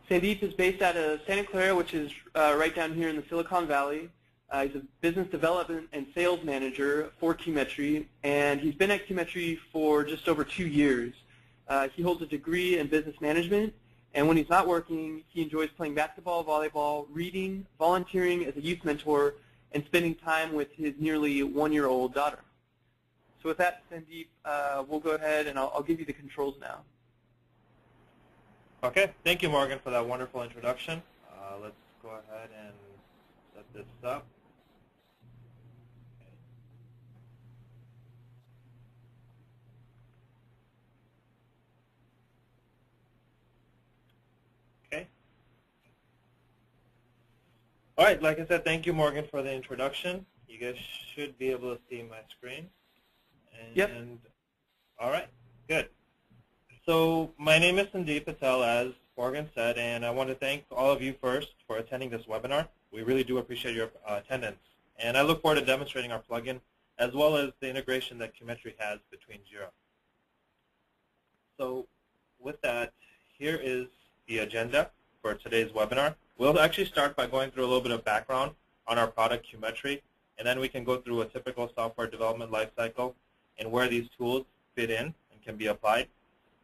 Sandeep is based out of Santa Clara, which is right down here in the Silicon Valley. He's a business development and sales manager for QMetry, and he's been at QMetry for just over 2 years. He holds a degree in business management, and when he's not working, he enjoys playing basketball, volleyball, reading, volunteering as a youth mentor, and spending time with his nearly 1-year-old daughter. So with that, Sandeep, we'll go ahead and I'll give you the controls now. Okay, thank you, Morgan, for that wonderful introduction. Let's go ahead and set this up. Okay. All right, like I said, thank you, Morgan, for the introduction. You guys should be able to see my screen. And, yep. All right, good. So my name is Sandeep Patel, as Morgan said, and I want to thank all of you first for attending this webinar. We really do appreciate your attendance. And I look forward to demonstrating our plugin as well as the integration that QMetry has between Jira. So with that, here is the agenda for today's webinar. We'll actually start by going through a little bit of background on our product QMetry, and then we can go through a typical software development lifecycle and where these tools fit in and can be applied.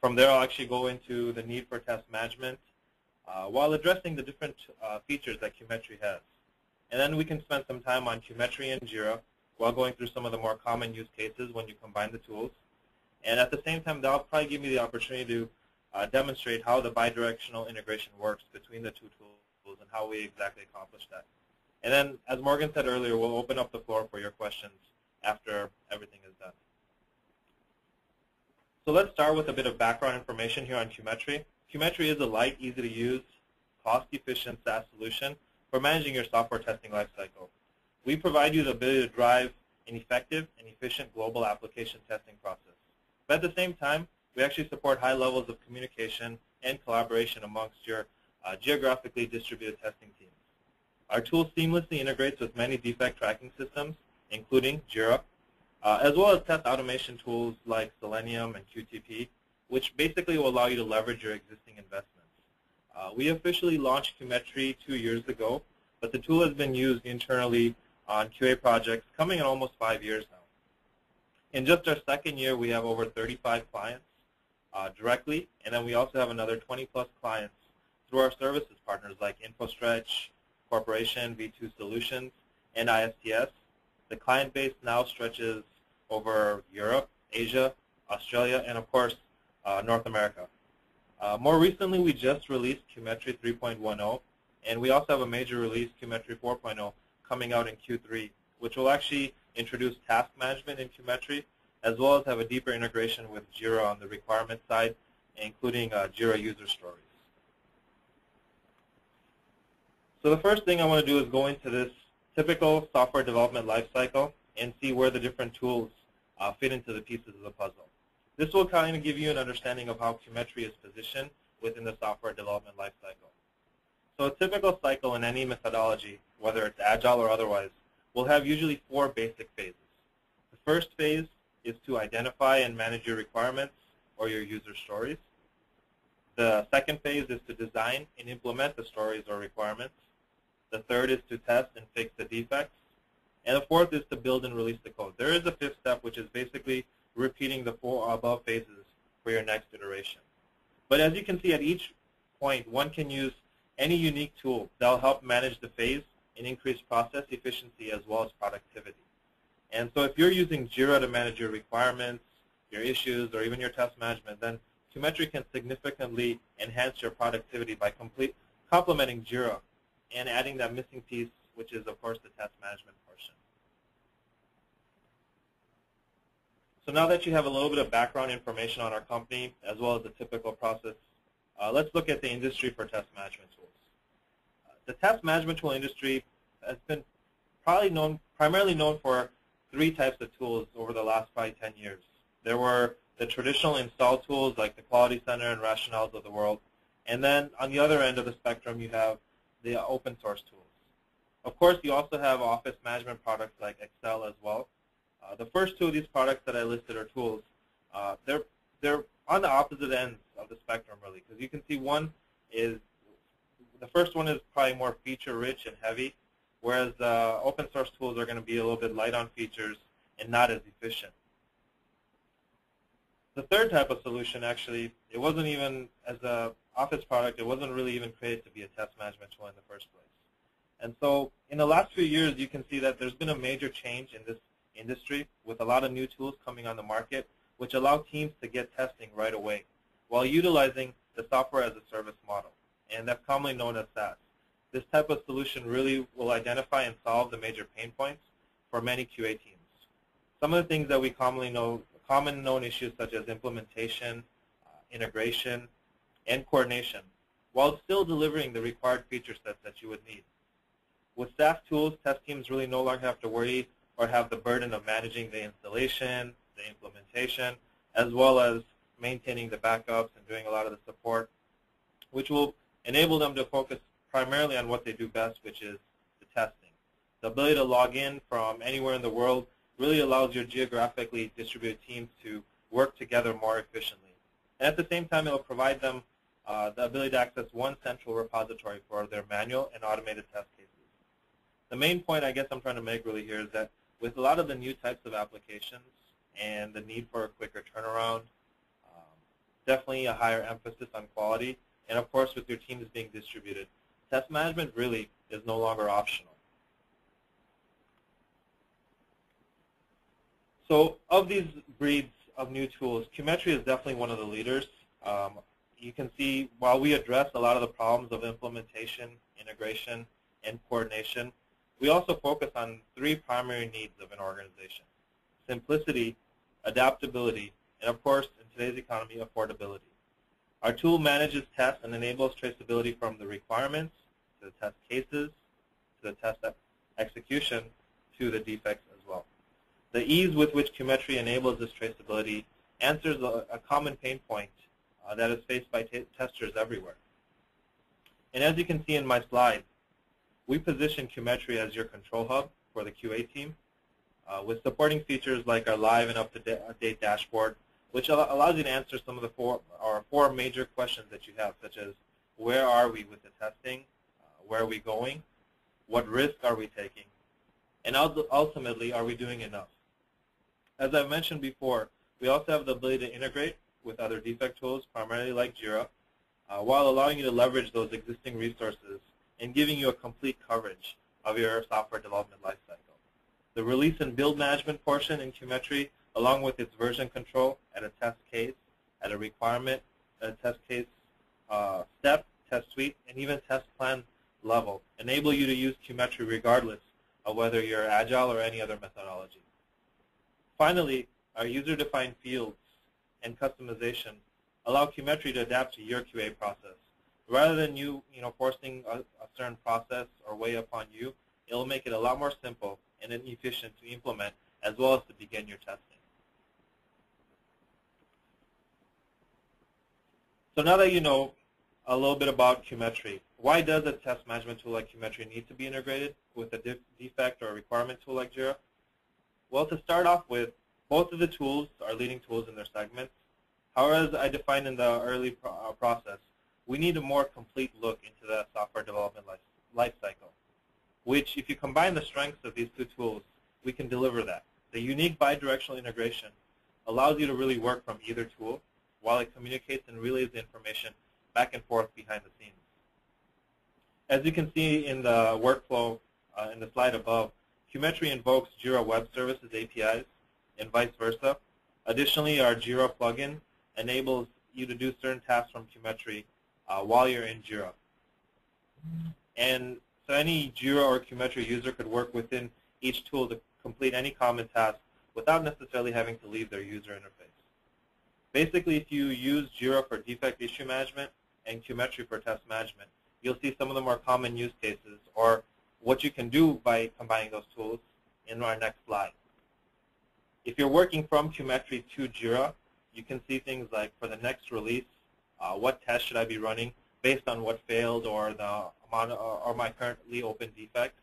From there, I'll actually go into the need for test management while addressing the different features that QMetry has. And then we can spend some time on QMetry and Jira while going through some of the more common use cases when you combine the tools. And at the same time, that'll probably give me the opportunity to demonstrate how the bidirectional integration works between the two tools and how we exactly accomplish that. And then, as Morgan said earlier, we'll open up the floor for your questions after everything is done. So let's start with a bit of background information here on QMetry. QMetry is a light, easy-to-use, cost-efficient SaaS solution for managing your software testing lifecycle. We provide you the ability to drive an effective and efficient global application testing process. But at the same time, we actually support high levels of communication and collaboration amongst your geographically distributed testing teams. Our tool seamlessly integrates with many defect tracking systems, including Jira, as well as test automation tools like Selenium and QTP, which basically will allow you to leverage your existing investments. We officially launched QMetry 2 years ago, but the tool has been used internally on QA projects coming in almost 5 years now. In just our second year, we have over 35 clients directly, and then we also have another 20-plus clients through our services partners like InfoStretch Corporation, V2 Solutions, and ISTS. The client base now stretches over Europe, Asia, Australia, and of course, North America. More recently, we just released QMetry 3.10, and we also have a major release, QMetry 4.0, coming out in Q3, which will actually introduce task management in QMetry, as well as have a deeper integration with Jira on the requirement side, including Jira user stories. So the first thing I want to do is go into this typical software development lifecycle and see where the different tools fit into the pieces of the puzzle. This will kind of give you an understanding of how QMetry is positioned within the software development lifecycle. So a typical cycle in any methodology, whether it's agile or otherwise, will have usually 4 basic phases. The first phase is to identify and manage your requirements or your user stories. The second phase is to design and implement the stories or requirements. The third is to test and fix the defects. And the fourth is to build and release the code. There is a fifth step, which is basically repeating the 4 above phases for your next iteration. But as you can see, at each point, one can use any unique tool that will help manage the phase and increase process efficiency as well as productivity. And so if you're using Jira to manage your requirements, your issues, or even your test management, then QMetry can significantly enhance your productivity by complementing Jira and adding that missing piece, which is, of course, the test management portion. So now that you have a little bit of background information on our company, as well as the typical process, let's look at the industry for test management tools. The test management tool industry has been primarily known for 3 types of tools over the last probably 10 years. There were the traditional install tools like the Quality Center and Rationales of the world. And then on the other end of the spectrum, you have the open source tools. Of course, you also have office management products like Excel as well. The first 2 of these products that I listed are tools. They're on the opposite ends of the spectrum, really, because you can see one is the first one is probably more feature-rich and heavy, whereas open source tools are going to be a little bit light on features and not as efficient. The third type of solution, actually, it wasn't even, as an Office product, it wasn't really even created to be a test management tool in the first place. And so in the last few years, you can see that there's been a major change in this industry with a lot of new tools coming on the market, which allow teams to get testing right away while utilizing the software as a service model, and that's commonly known as SaaS. This type of solution really will identify and solve the major pain points for many QA teams. Some of the things that we commonly know, common known issues such as implementation, integration, and coordination, while still delivering the required feature sets that you would need. With SaaS tools, test teams really no longer have to worry or have the burden of managing the installation, the implementation, as well as maintaining the backups and doing a lot of the support, which will enable them to focus primarily on what they do best, which is the testing. The ability to log in from anywhere in the world really allows your geographically distributed teams to work together more efficiently. And at the same time, it will provide them the ability to access one central repository for their manual and automated test cases. The main point I guess I'm trying to make really here is that with a lot of the new types of applications and the need for a quicker turnaround, definitely a higher emphasis on quality, and of course with your teams being distributed, test management really is no longer optional. So of these breeds of new tools, QMetry is definitely one of the leaders. You can see while we address a lot of the problems of implementation, integration, and coordination, we also focus on three primary needs of an organization: simplicity, adaptability, and of course, in today's economy, affordability. Our tool manages tests and enables traceability from the requirements to the test cases, to the test execution, to the defects as well. The ease with which QMetry enables this traceability answers a common pain point that is faced by testers everywhere. And as you can see in my slide, we position QMetry as your control hub for the QA team with supporting features like our live and up-to-date dashboard, which allows you to answer some of the four major questions that you have, such as where are we with the testing, where are we going, what risk are we taking, and ultimately, are we doing enough? As I mentioned before, we also have the ability to integrate with other defect tools, primarily like Jira, while allowing you to leverage those existing resources and giving you a complete coverage of your software development lifecycle. The release and build management portion in QMetry, along with its version control at a test case, at a requirement, at a test case step, test suite, and even test plan level, enable you to use QMetry regardless of whether you're Agile or any other methodology. Finally, our user-defined fields and customization allow QMetry to adapt to your QA process. Rather than you forcing a certain process or way upon you, it will make it a lot more simple and efficient to implement as well as to begin your testing. So now that you know a little bit about QMetry, why does a test management tool like QMetry need to be integrated with a defect or a requirement tool like Jira? Well, to start off with, both of the tools are leading tools in their segments. However, as I defined in the early process, we need a more complete look into the software development life cycle, which, if you combine the strengths of these two tools, we can deliver that. The unique bidirectional integration allows you to really work from either tool while it communicates and relays the information back and forth behind the scenes. As you can see in the workflow in the slide above, QMetry invokes Jira Web Services APIs and vice versa. Additionally, our Jira plugin enables you to do certain tasks from QMetry while you're in Jira. And so any Jira or QMetry user could work within each tool to complete any common task without necessarily having to leave their user interface. Basically, if you use Jira for defect issue management and QMetry for test management, you'll see some of the more common use cases or what you can do by combining those tools in our next slide. If you're working from QMetry to Jira, you can see things like for the next release, what test should I be running based on what failed or the amount or my currently open defects.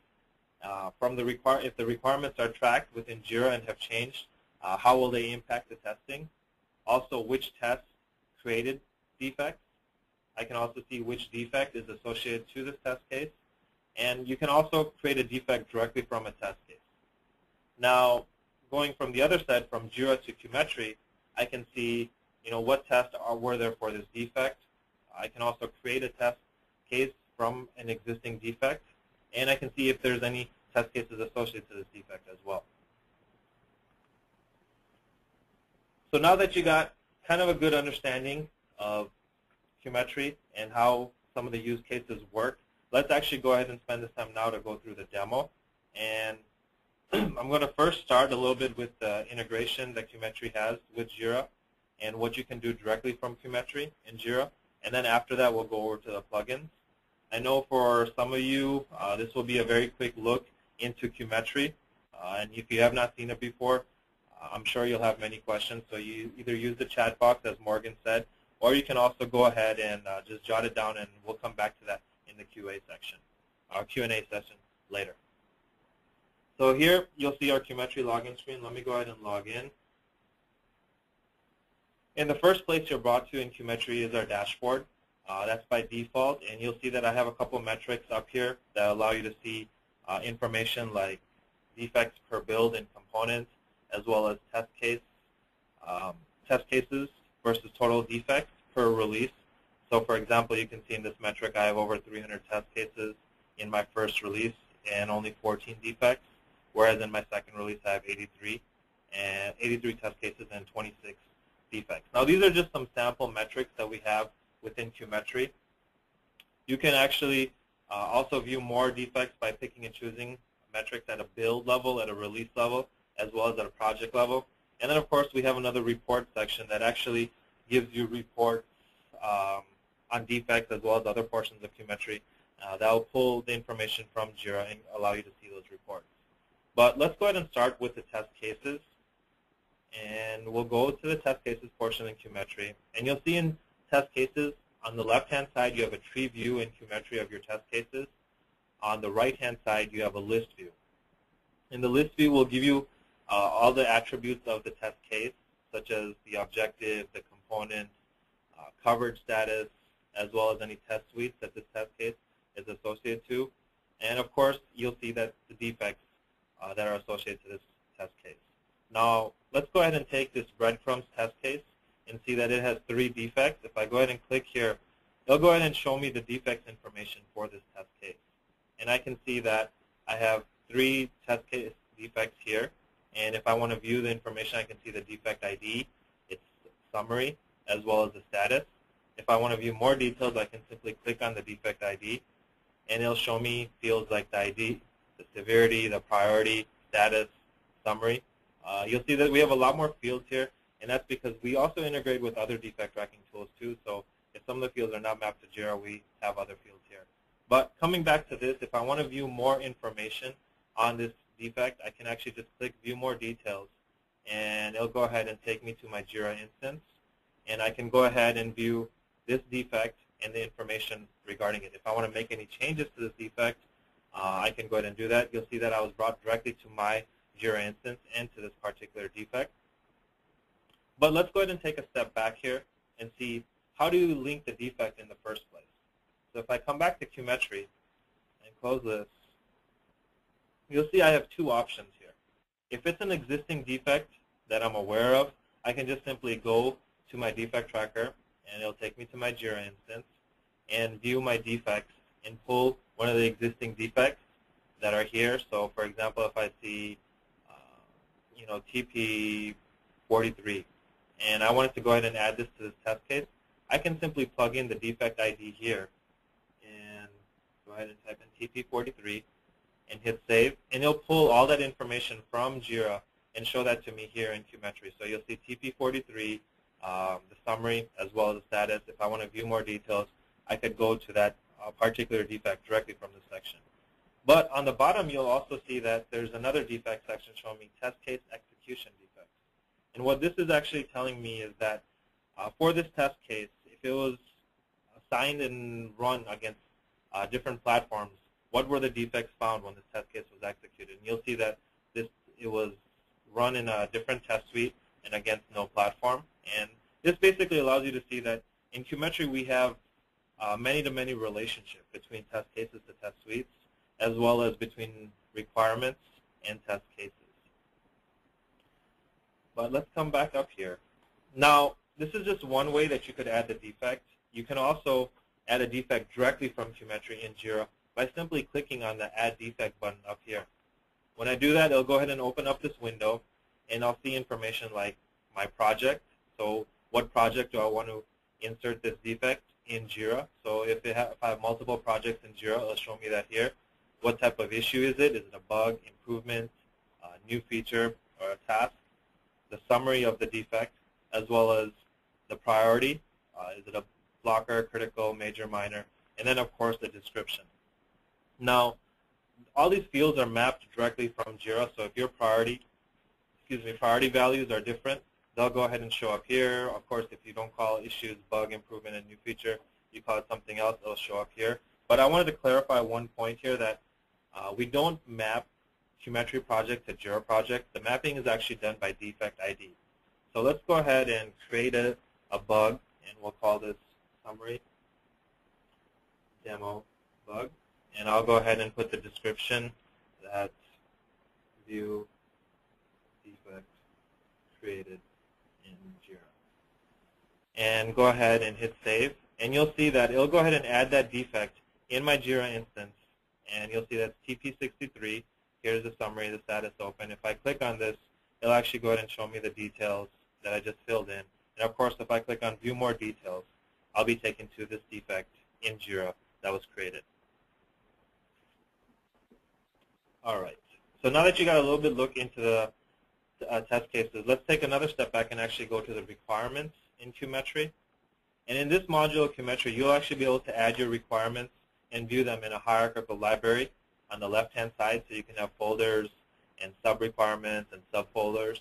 If the requirements are tracked within Jira and have changed, how will they impact the testing? Also, which tests created defects? I can also see which defect is associated to this test case. And you can also create a defect directly from a test case. Now, going from the other side, from Jira to QMetry, I can see what tests were there for this defect. I can also create a test case from an existing defect, and I can see if there's any test cases associated to this defect as well. So now that you got kind of a good understanding of QMetry and how some of the use cases work, let's actually go ahead and spend this time now to go through the demo. And I'm going to first start a little bit with the integration that QMetry has with Jira and what you can do directly from QMetry in Jira. And then after that, we'll go over to the plugins. I know for some of you, this will be a very quick look into QMetry. And if you have not seen it before, I'm sure you'll have many questions. So you either use the chat box, as Morgan said, or you can also go ahead and just jot it down, and we'll come back to that in the QA section, our Q&A session later. So here you'll see our QMetry login screen. Let me go ahead and log in. In the first place you're brought to in QMetry is our dashboard. That's by default, and you'll see that I have a couple metrics up here that allow you to see information like defects per build and component, as well as test cases versus total defects per release. So for example, you can see in this metric I have over 300 test cases in my first release and only 14 defects, whereas in my second release I have 83 test cases and 26 defects. Now these are just some sample metrics that we have within QMetry. You can actually also view more defects by picking and choosing metrics at a build level, at a release level, as well as at a project level. And then of course we have another report section that actually gives you reports on defects as well as other portions of QMetry that will pull the information from Jira and allow you to see those reports. But let's go ahead and start with the test cases. And we'll go to the test cases portion in QMetry. And you'll see in test cases, on the left-hand side, you have a tree view in QMetry of your test cases. On the right-hand side, you have a list view. And the list view will give you all the attributes of the test case, such as the objective, the component, coverage status, as well as any test suites that this test case is associated to. And of course, you'll see that the defects that are associated to this test case. Now, let's go ahead and take this breadcrumbs test case and see that it has 3 defects. If I go ahead and click here, it'll go ahead and show me the defects information for this test case. And I can see that I have 3 test case defects here. And if I want to view the information, I can see the defect ID, its summary, as well as the status. If I want to view more details, I can simply click on the defect ID, and it'll show me fields like the ID, the severity, the priority, status, summary. You'll see that we have a lot more fields here, and that's because we also integrate with other defect tracking tools too. So if some of the fields are not mapped to Jira, we have other fields here. But coming back to this, if I want to view more information on this defect, I can actually just click View More Details, and it'll go ahead and take me to my Jira instance. And I can go ahead and view this defect and the information regarding it. If I want to make any changes to this defect, I can go ahead and do that. You'll see that I was brought directly to my Jira instance and to this particular defect. But let's go ahead and take a step back here and see how do you link the defect in the first place. So if I come back to QMetry and close this, you'll see I have 2 options here. If it's an existing defect that I'm aware of, I can just simply go to my defect tracker, and it'll take me to my Jira instance and view my defects and pull one of the existing defects that are here. So for example, if I see TP43 and I wanted to go ahead and add this to this test case, I can simply plug in the defect ID here and go ahead and type in TP43 and hit save, and it'll pull all that information from Jira and show that to me here in QMetry. So you'll see TP43, the summary, as well as the status. If I want to view more details, I could go to that particular defect directly from this section. But on the bottom, you'll also see that there's another defect section showing me test case execution defects. And what this is actually telling me is that for this test case, if it was assigned and run against different platforms, what were the defects found when this test case was executed? And you'll see that it was run in a different test suite and against no platform. And this basically allows you to see that in QMetry we have many-to-many relationship between test cases to test suites, as well as between requirements and test cases. But let's come back up here. Now, this is just one way that you could add the defect. You can also add a defect directly from QMetry in Jira by simply clicking on the Add Defect button up here. When I do that, it'll go ahead and open up this window, and I'll see information like my project. So what project do I want to insert this defect in Jira? So if I have multiple projects in Jira, it'll show me that here. What type of issue is it? Is it a bug, improvement, new feature, or a task? The summary of the defect, as well as the priority. Is it a blocker, critical, major, minor? And then, of course, the description. Now, all these fields are mapped directly from Jira, so if your priority values are different, they'll go ahead and show up here. Of course, if you don't call issues, bug, improvement, and new feature, you call it something else, it'll show up here. But I wanted to clarify one point here that we don't map QMetry project to Jira project. The mapping is actually done by defect ID. So let's go ahead and create a bug, and we'll call this summary demo bug. And I'll go ahead and put the description that view defect created in Jira. And go ahead and hit save. And you'll see that it'll go ahead and add that defect in my Jira instance. And you'll see that's TP63. Here's the summary, the status open. If I click on this, it'll actually go ahead and show me the details that I just filled in. And of course, if I click on View More Details, I'll be taken to this defect in Jira that was created. All right. So now that you got a little bit look into the test cases, let's take another step back and actually go to the requirements in QMetry. And in this module of QMetry, you'll actually be able to add your requirements and view them in a hierarchical library on the left-hand side, so you can have folders and sub-requirements and subfolders.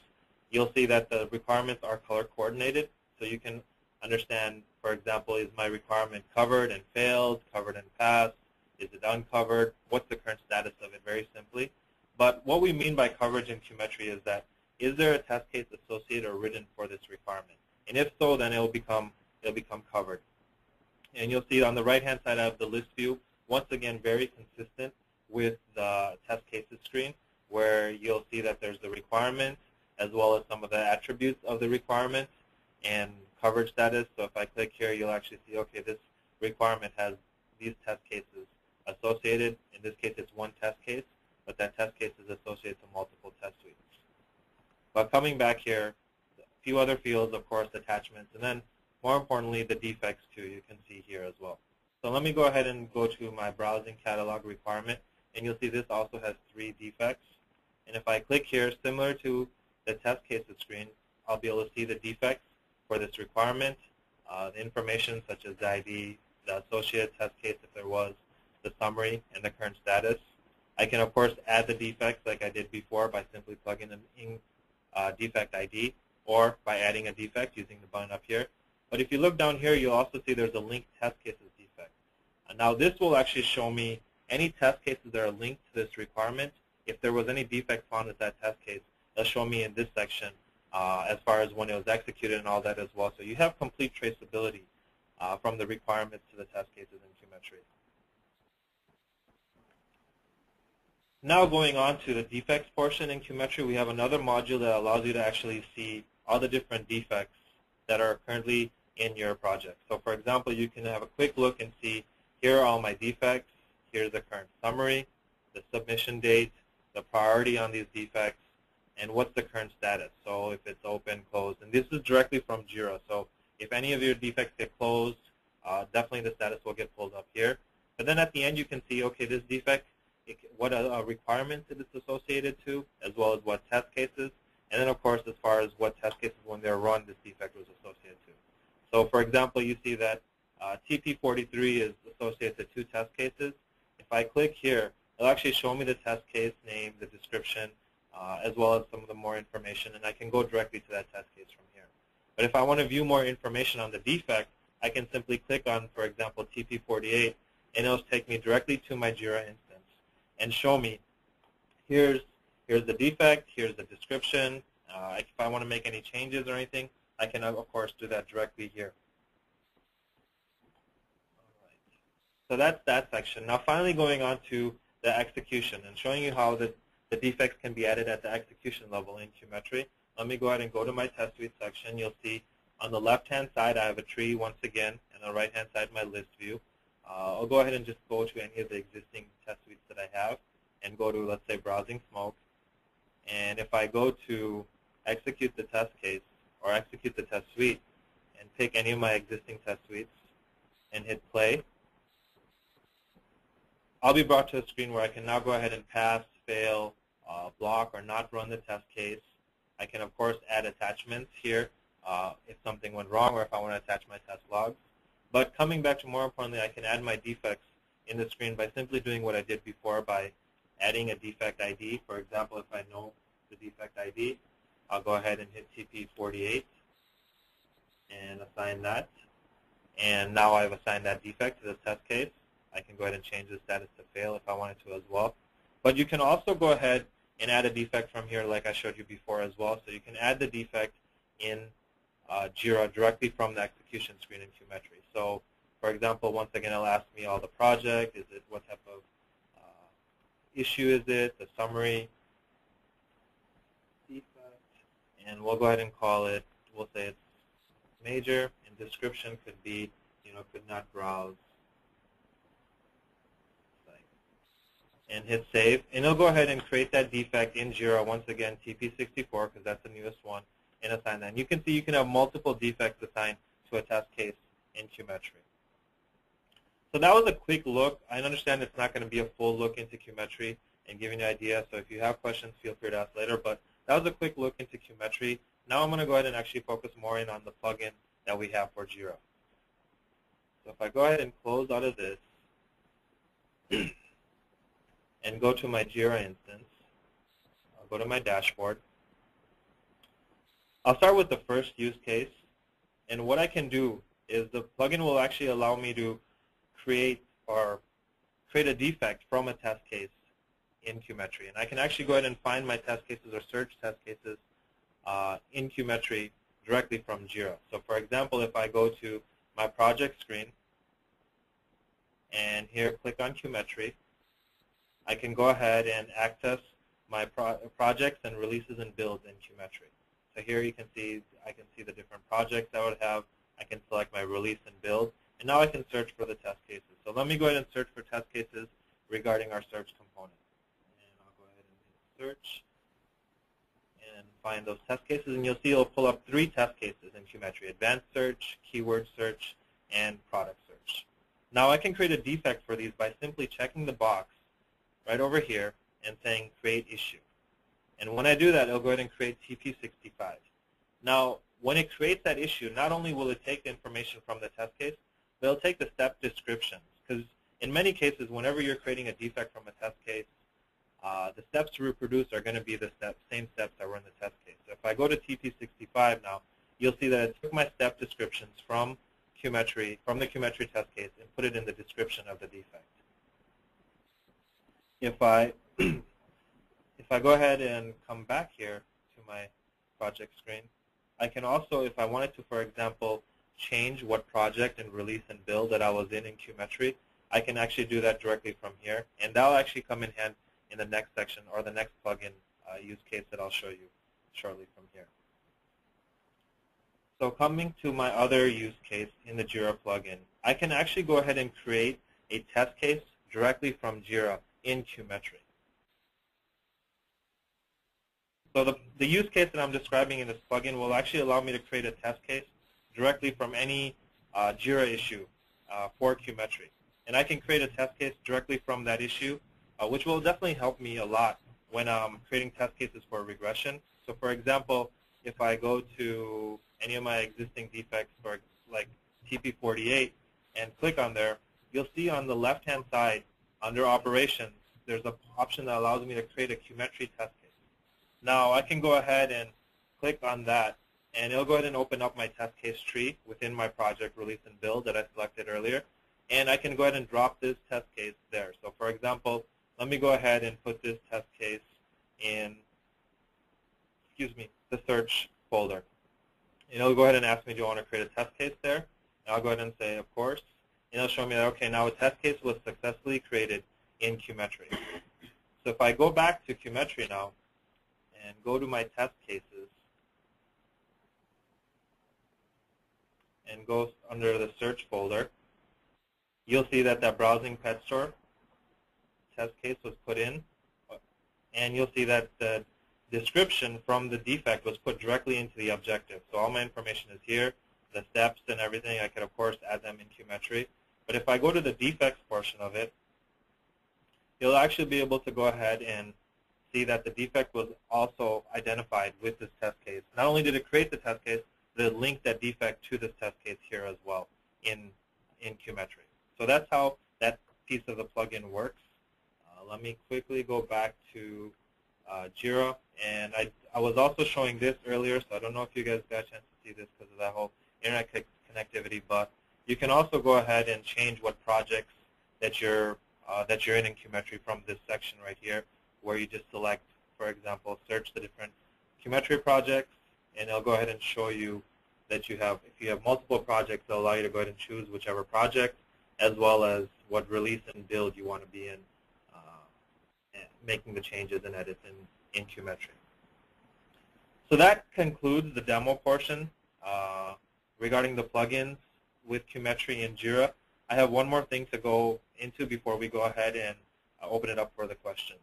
You'll see that the requirements are color-coordinated, so you can understand, for example, is my requirement covered and failed, covered and passed, is it uncovered, what's the current status of it, very simply. But what we mean by coverage in QMetry is that, is there a test case associated or written for this requirement? And if so, then it'll become covered. And you'll see on the right-hand side I have the list view, once again very consistent with the test cases screen, where you'll see that there's the requirement as well as some of the attributes of the requirement and coverage status. So if I click here, you'll actually see, okay, this requirement has these test cases associated. In this case, it's one test case, but that test case is associated to multiple test suites. But coming back here, a few other fields, of course, attachments, and then more importantly, the defects too, you can see here as well. So let me go ahead and go to my browsing catalog requirement, and you'll see this also has 3 defects. And if I click here, similar to the test cases screen, I'll be able to see the defects for this requirement, the information such as the ID, the associated test case if there was, the summary, and the current status. I can, of course, add the defects like I did before by simply plugging in defect ID or by adding a defect using the button up here. But if you look down here, you'll also see there's a linked test cases defect. Now this will actually show me any test cases that are linked to this requirement. If there was any defect found with that test case, it'll show me in this section as far as when it was executed and all that as well. So you have complete traceability from the requirements to the test cases in QMetry. Now going on to the defects portion in QMetry, we have another module that allows you to actually see all the different defects that are currently in your project. So for example, you can have a quick look and see, here are all my defects, here's the current summary, the submission date, the priority on these defects, and what's the current status. So if it's open, closed, and this is directly from Jira. So if any of your defects get closed, definitely the status will get pulled up here. But then at the end you can see, okay, this defect, what requirements it is associated to, as well as what test cases, and then of course as far as what test cases when they're run this defect was associated to. So for example, you see that TP43 is associated to 2 test cases. If I click here, it'll actually show me the test case name, the description, as well as some of the more information, and I can go directly to that test case from here. But if I want to view more information on the defect, I can simply click on, for example, TP48, and it'll take me directly to my Jira instance and show me, here's the defect, here's the description. If I want to make any changes or anything, I can, of course, do that directly here. All right. So that's that section. Now finally going on to the execution and showing you how the defects can be added at the execution level in QMetry. Let me go ahead and go to my test suite section. You'll see on the left-hand side I have a tree once again, and on the right-hand side my list view. I'll go ahead and just go to any of the existing test suites that I have and go to, let's say, Browsing Smoke. And if I go to execute the test case or execute the test suite and pick any of my existing test suites and hit play, I'll be brought to a screen where I can now go ahead and pass, fail, block, or not run the test case. I can, of course, add attachments here if something went wrong or if I want to attach my test logs. But coming back to more importantly, I can add my defects in the screen by simply doing what I did before by adding a defect ID. For example, if I know the defect ID, I'll go ahead and hit TP48 and assign that. And now I've assigned that defect to the test case. I can go ahead and change the status to fail if I wanted to as well. But you can also go ahead and add a defect from here like I showed you before as well. So you can add the defect in Jira directly from the execution screen in QMetry. So for example, once again, it'll ask me all the project, is it what type of issue is it, the summary, defect, and we'll go ahead and call it, we'll say it's major, and description could be, could not browse. And hit save, and it'll go ahead and create that defect in Jira, once again, TP64, because that's the newest one, and assign that. And you can see you can have multiple defects assigned to a test case in QMetry. So that was a quick look. I understand it's not going to be a full look into QMetry and giving you an idea, so if you have questions, feel free to ask later, but that was a quick look into QMetry. Now I'm going to go ahead and actually focus more in on the plugin that we have for Jira. So if I go ahead and close out of this, and go to my Jira instance. I'll go to my dashboard. I'll start with the first use case. And what I can do is the plugin will actually allow me to create a defect from a test case in QMetry. And I can actually go ahead and find my test cases or search test cases in QMetry directly from Jira. So for example, if I go to my project screen and here click on QMetry, I can go ahead and access my projects and releases and builds in QMetry. So here you can see, I can see the different projects I would have. I can select my release and build, and now I can search for the test cases. So let me go ahead and search for test cases regarding our search component. And I'll go ahead and hit search and find those test cases, and you'll see it'll pull up 3 test cases in QMetry: advanced search, keyword search, and product search. Now I can create a defect for these by simply checking the box right over here and saying create issue. And when I do that, it'll go ahead and create TP65. Now, when it creates that issue, not only will it take the information from the test case, but it'll take the step descriptions. Because in many cases, whenever you're creating a defect from a test case, the steps to reproduce are going to be the same steps that were in the test case. So if I go to TP65 now, you'll see that it took my step descriptions from QMetry, from the QMetry test case, and put it in the description of the defect. If I go ahead and come back here to my project screen, I can also, if I wanted to, for example, change what project and release and build that I was in QMetry, I can actually do that directly from here, and that'll actually come in hand in the next section or the next plugin use case that I'll show you shortly from here. So coming to my other use case in the Jira plugin, I can actually go ahead and create a test case directly from Jira in QMetry. So the use case that I'm describing in this plugin will actually allow me to create a test case directly from any Jira issue for QMetry. And I can create a test case directly from that issue, which will definitely help me a lot when I'm creating test cases for regression. So for example, if I go to any of my existing defects, for like TP48, and click on there, you'll see on the left-hand side, under Operations, there's an option that allows me to create a QMetry test case. Now, I can go ahead and click on that, and it'll go ahead and open up my test case tree within my project release and build that I selected earlier, and I can go ahead and drop this test case there. So, for example, let me go ahead and put this test case in, the search folder. And it'll go ahead and ask me, do I want to create a test case there? And I'll go ahead and say, of course. and it'll show me that, okay, now a test case was successfully created in QMetry. So if I go back to QMetry now and go to my test cases and go under the search folder, you'll see that that browsing pet store test case was put in, and you'll see that the description from the defect was put directly into the objective. So all my information is here, the steps and everything. I could, of course, add them in QMetry. But if I go to the defects portion of it, you'll actually be able to go ahead and see that the defect was also identified with this test case. Not only did it create the test case, but it linked that defect to this test case here as well in QMetry. So that's how that piece of the plugin works. Let me quickly go back to Jira. And I was also showing this earlier, so I don't know if you guys got a chance to see this because of that whole internet connectivity. But you can also go ahead and change what projects that you're in QMetry from this section right here, where you just select, for example, search the different QMetry projects, and it'll go ahead and show you that you have, if you have multiple projects, it'll allow you to go ahead and choose whichever project, as well as what release and build you want to be in, making the changes and edits in QMetry. So that concludes the demo portion regarding the plugins with QMetry and Jira. I have one more thing to go into before we go ahead and open it up for the questions.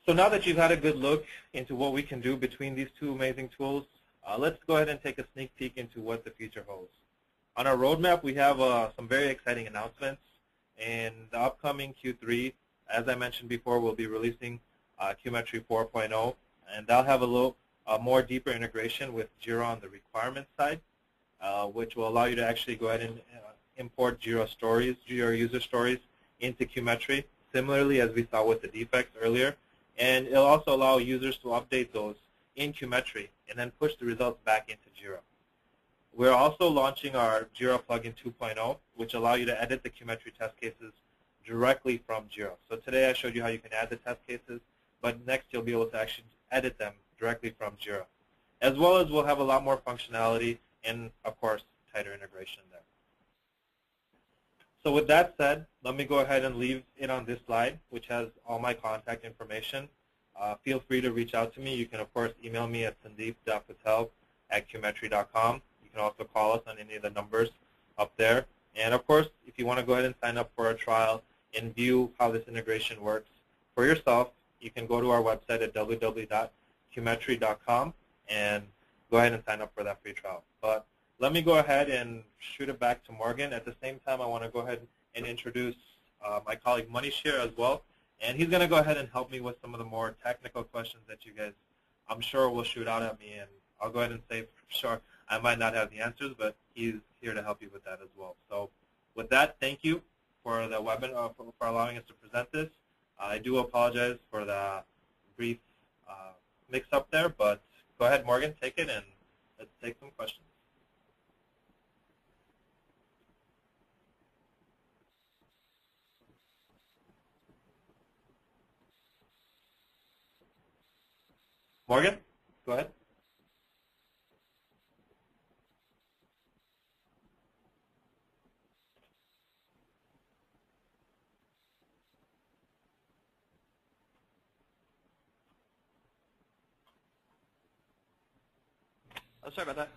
So now that you've had a good look into what we can do between these two amazing tools, let's go ahead and take a sneak peek into what the future holds. On our roadmap, we have some very exciting announcements. In the upcoming Q3, as I mentioned before, we'll be releasing QMetry 4.0, and that'll have a little more deeper integration with Jira on the requirements side, which will allow you to actually go ahead and import Jira stories, Jira user stories into QMetry, similarly as we saw with the defects earlier. And it'll also allow users to update those in QMetry and then push the results back into Jira. We're also launching our Jira plugin 2.0, which allow you to edit the QMetry test cases directly from Jira. So today I showed you how you can add the test cases, but next you'll be able to actually edit them directly from Jira. As well as we'll have a lot more functionality and, of course, tighter integration there. So with that said, let me go ahead and leave it on this slide, which has all my contact information. Feel free to reach out to me. You can, of course, email me at sandeep.patel@qmetry.com. You can also call us on any of the numbers up there. And, of course, if you want to go ahead and sign up for a trial and view how this integration works for yourself, you can go to our website at www.qmetry.com and go ahead and sign up for that free trial. But let me go ahead and shoot it back to Morgan. At the same time, I want to go ahead and introduce my colleague Manish here as well. And he's going to go ahead and help me with some of the more technical questions that you guys, I'm sure, will shoot out at me. And I'll go ahead and say for sure I might not have the answers, but he's here to help you with that as well. So with that, thank you for the webinar, for allowing us to present this. I do apologize for the brief mix-up there, but go ahead, Morgan, take it, and let's take some questions. Morgan, go ahead. Oh, sorry about that.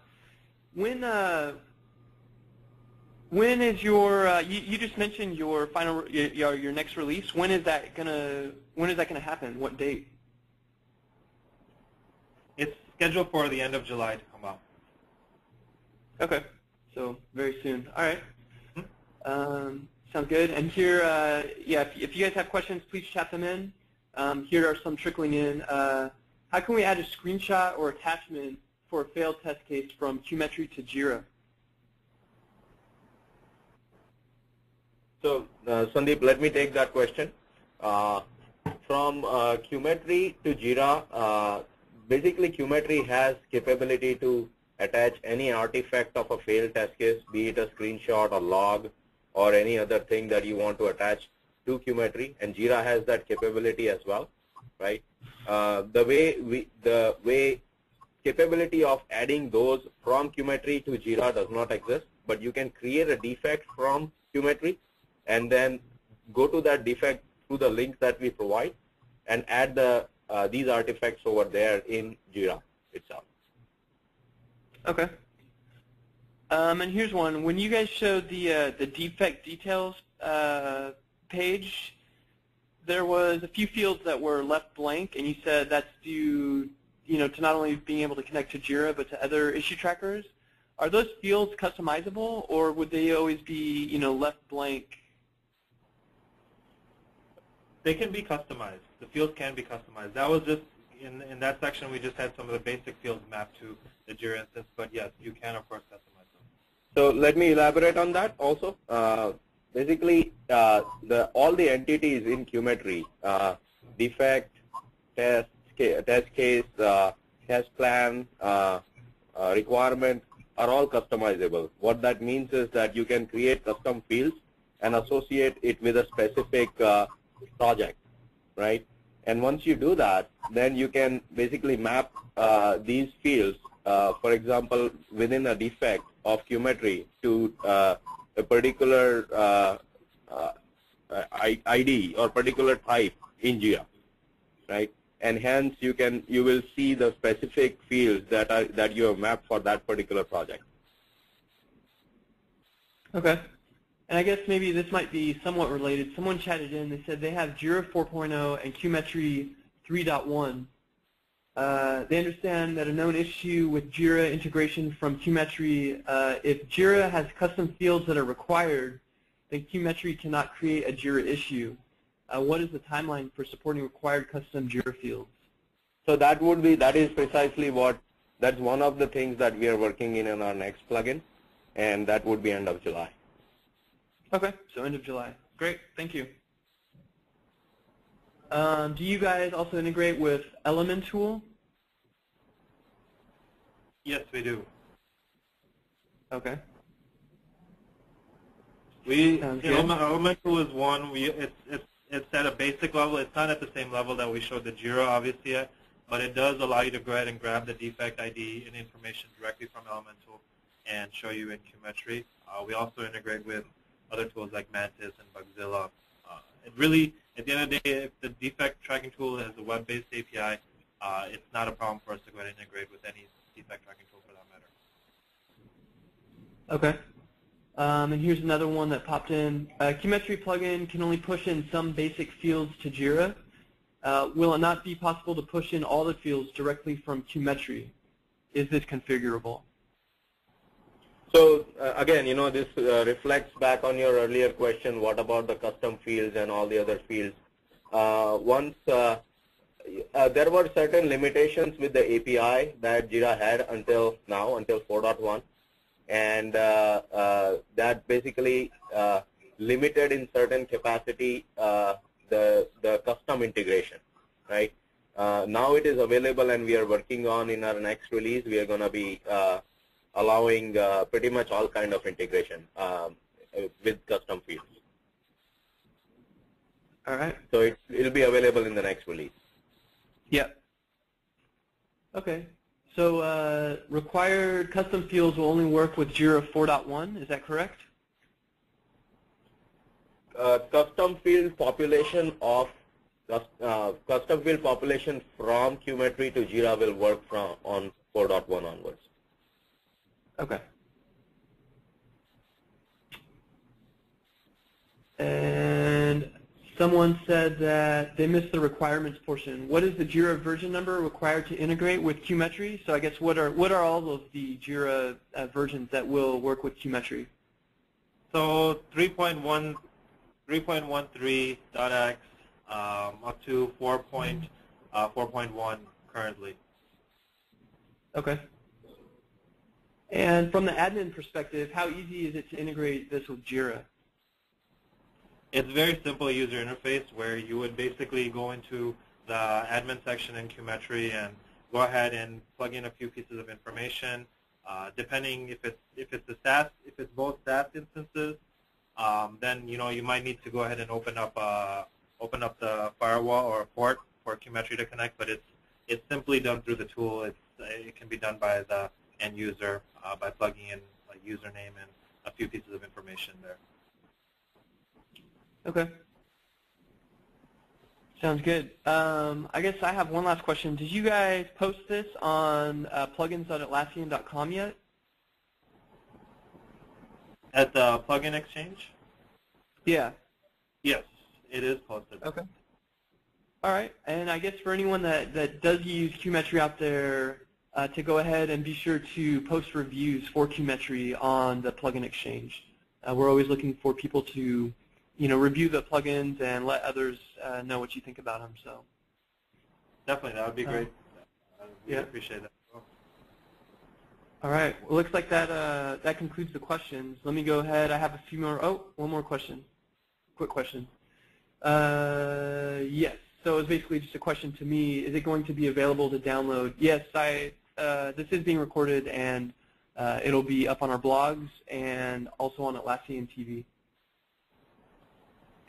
When is your you just mentioned your final your next release? When is that gonna happen? What date? It's scheduled for the end of July to come out. Okay, so very soon. All right. Sounds good. And here, yeah, if you guys have questions, please chat them in. Here are some trickling in. How can we add a screenshot or attachment for a failed test case from QMetry to Jira? So, Sandeep, let me take that question. From QMetry to Jira, basically QMetry has capability to attach any artifact of a failed test case, be it a screenshot or log or any other thing that you want to attach to QMetry, and Jira has that capability as well, right? The way capability of adding those from QMetry to Jira does not exist, but you can create a defect from QMetry and then go to that defect through the link that we provide and add these artifacts over there in Jira itself. Okay. And here's one. When you guys showed the defect details page, there was a few fields that were left blank, and you said that's due, to not only being able to connect to Jira but to other issue trackers. Are those fields customizable, or would they always be, left blank? They can be customized. The fields can be customized. That was just in that section. We just had some of the basic fields mapped to the Jira instance, but yes, you can of course customize them. So let me elaborate on that also. Basically, all the entities in QMetry, defect, test case, test plan, requirement, are all customizable. What that means is that you can create custom fields and associate it with a specific project, right? And once you do that, then you can basically map these fields, for example, within a defect of QMetry to a particular ID or particular type in Jira, right? And hence you will see the specific fields that you have mapped for that particular project. Okay. And I guess maybe this might be somewhat related. Someone chatted in. They said they have Jira 4.0 and QMetry 3.1. They understand that a known issue with Jira integration from QMetry, if Jira has custom fields that are required, then QMetry cannot create a Jira issue. What is the timeline for supporting required custom Jira fields? So that is precisely that's one of the things that we are working in our next plugin, and that would be end of July. Okay, so end of July. Great, thank you. Do you guys also integrate with Element Tool? Yes, we do. Okay. Element Tool is one. It's at a basic level. It's not at the same level that we showed the Jira, obviously, yet, but it does allow you to go ahead and grab the defect ID and information directly from Element Tool and show you in QMetry. We also integrate with other tools like Mantis and Bugzilla. It really, at the end of the day, if the defect tracking tool has a web-based API, it's not a problem for us to go ahead and integrate with any defect tracking tool for that matter. Okay. And here's another one that popped in. QMetry plugin can only push in some basic fields to Jira. Will it not be possible to push in all the fields directly from QMetry? Is this configurable? So again, this reflects back on your earlier question, what about the custom fields and all the other fields? Once there were certain limitations with the API that Jira had until now, until 4.1, and that basically limited in certain capacity the custom integration, right? Now it is available, and we are working on in our next release. We are going to be allowing pretty much all kind of integration with custom fields. All right. So it'll be available in the next release. Yep. Okay. So required custom fields will only work with Jira 4.1. Is that correct? Custom field population from QMetry to Jira will work on 4.1 onwards. Okay. And someone said that they missed the requirements portion. What is the Jira version number required to integrate with QMetry? So I guess what are all of the Jira versions that will work with QMetry? So 3.13.x up to 4.1 currently. Okay. And from the admin perspective, how easy is it to integrate this with Jira? It's a very simple user interface where you would basically go into the admin section in QMetry and go ahead and plug in a few pieces of information. Depending if it's both SaaS instances, then you might need to go ahead and open up the firewall or a port for QMetry to connect. But it's simply done through the tool. It's it can be done by the end user by plugging in like username and a few pieces of information there. Okay. Sounds good. I guess I have one last question. Did you guys post this on plugins.atlassian.com yet? At the plugin exchange? Yeah. Yes, it is posted. Okay. All right. And I guess for anyone that does use QMetry out there, to go ahead and be sure to post reviews for QMetry on the plugin exchange. We're always looking for people to, review the plugins and let others know what you think about them. So definitely, that would be great. I really appreciate that. All right. Well, looks like that concludes the questions. Let me go ahead. I have a few more. Oh, one more question. Quick question. Yes. So it's basically just a question to me. Is it going to be available to download? Yes. This is being recorded, and it'll be up on our blogs and also on Atlassian TV.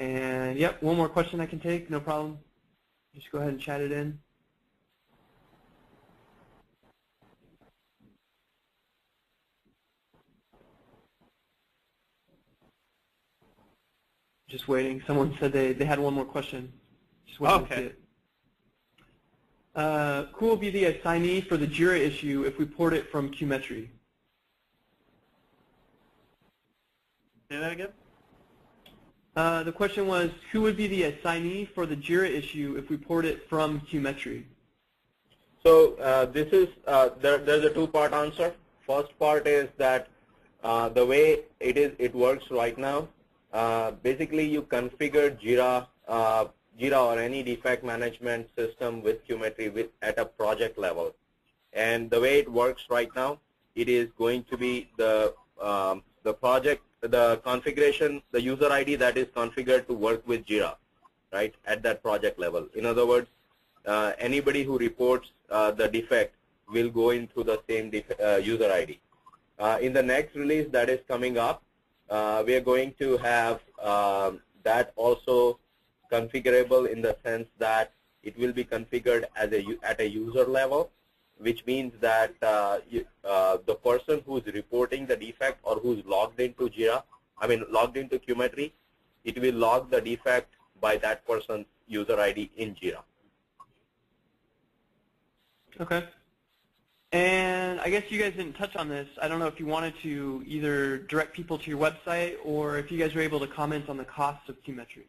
And yep, one more question I can take. No problem. Just go ahead and chat it in. Just waiting. Someone said they had one more question. Just waiting to see it. Who will be the assignee for the Jira issue if we port it from QMetry? Say that again? The question was, who would be the assignee for the Jira issue if we port it from QMetry? So this is there's a two-part answer. First part is that the way it works right now. Basically, you configure Jira or any defect management system with QMetry at a project level. And the way it works right now, it is going to be the configuration, the user ID that is configured to work with Jira, right, at that project level. In other words, anybody who reports the defect will go into the same user ID. In the next release that is coming up, we are going to have that also configurable in the sense that it will be configured as at a user level, which means that the person who's reporting the defect or who's logged into logged into QMetry, it will log the defect by that person's user ID in Jira. Okay. And I guess you guys didn't touch on this. I don't know if you wanted to either direct people to your website or if you guys were able to comment on the cost of QMetry.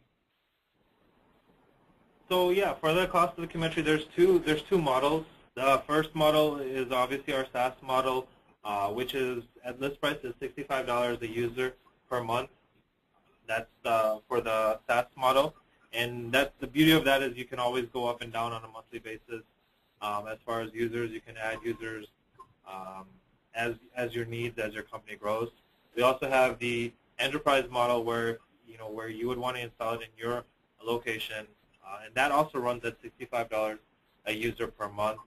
So yeah, for the cost of the QMetry, there's two models. The first model is obviously our SaaS model, which is at list price is $65 a user per month. That's for the SaaS model, and that's the beauty of that is you can always go up and down on a monthly basis. As far as users, you can add users as your needs, as your company grows. We also have the enterprise model where you would want to install it in your location, and that also runs at $65 a user per month,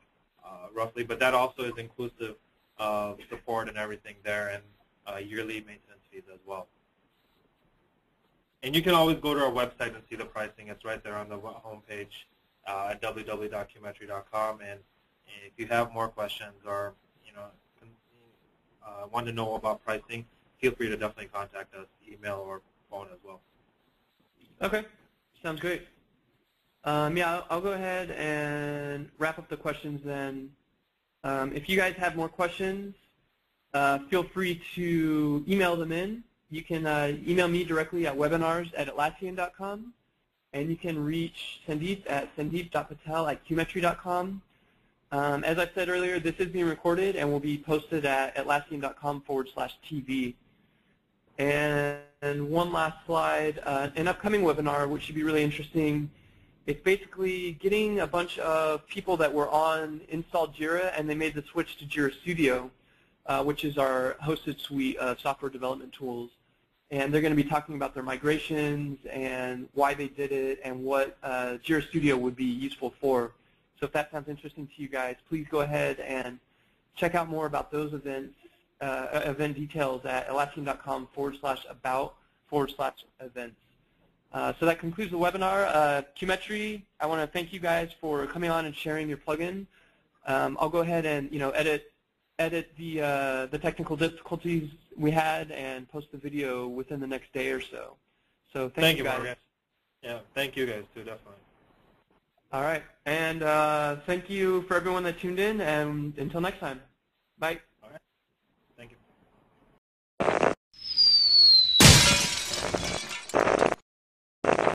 roughly. But that also is inclusive of support and everything there, and yearly maintenance fees as well. And you can always go to our website and see the pricing. It's right there on the homepage. At www.qmetry.com, and if you have more questions or want to know about pricing, feel free to definitely contact us, email or phone as well. Okay, sounds great. Yeah, I'll go ahead and wrap up the questions then. If you guys have more questions, feel free to email them in. You can email me directly at webinars@atlassian.com. And you can reach Sandeep at sandeep.patel@qmetry.com. As I said earlier, this is being recorded and will be posted at atlassian.com/TV. And one last slide, an upcoming webinar, which should be really interesting. It's basically getting a bunch of people that were on installed Jira and they made the switch to Jira Studio, which is our hosted suite of software development tools. And they're going to be talking about their migrations and why they did it and what Jira Studio would be useful for. So if that sounds interesting to you guys, please go ahead and check out more about those events, event details at atlassian.com/about/events. So that concludes the webinar. QMetry, I want to thank you guys for coming on and sharing your plugin. I'll go ahead and edit the technical difficulties we had and post the video within the next day or so. So thank you guys. Morgan. Yeah, thank you guys too, definitely. All right, and thank you for everyone that tuned in, and until next time, bye.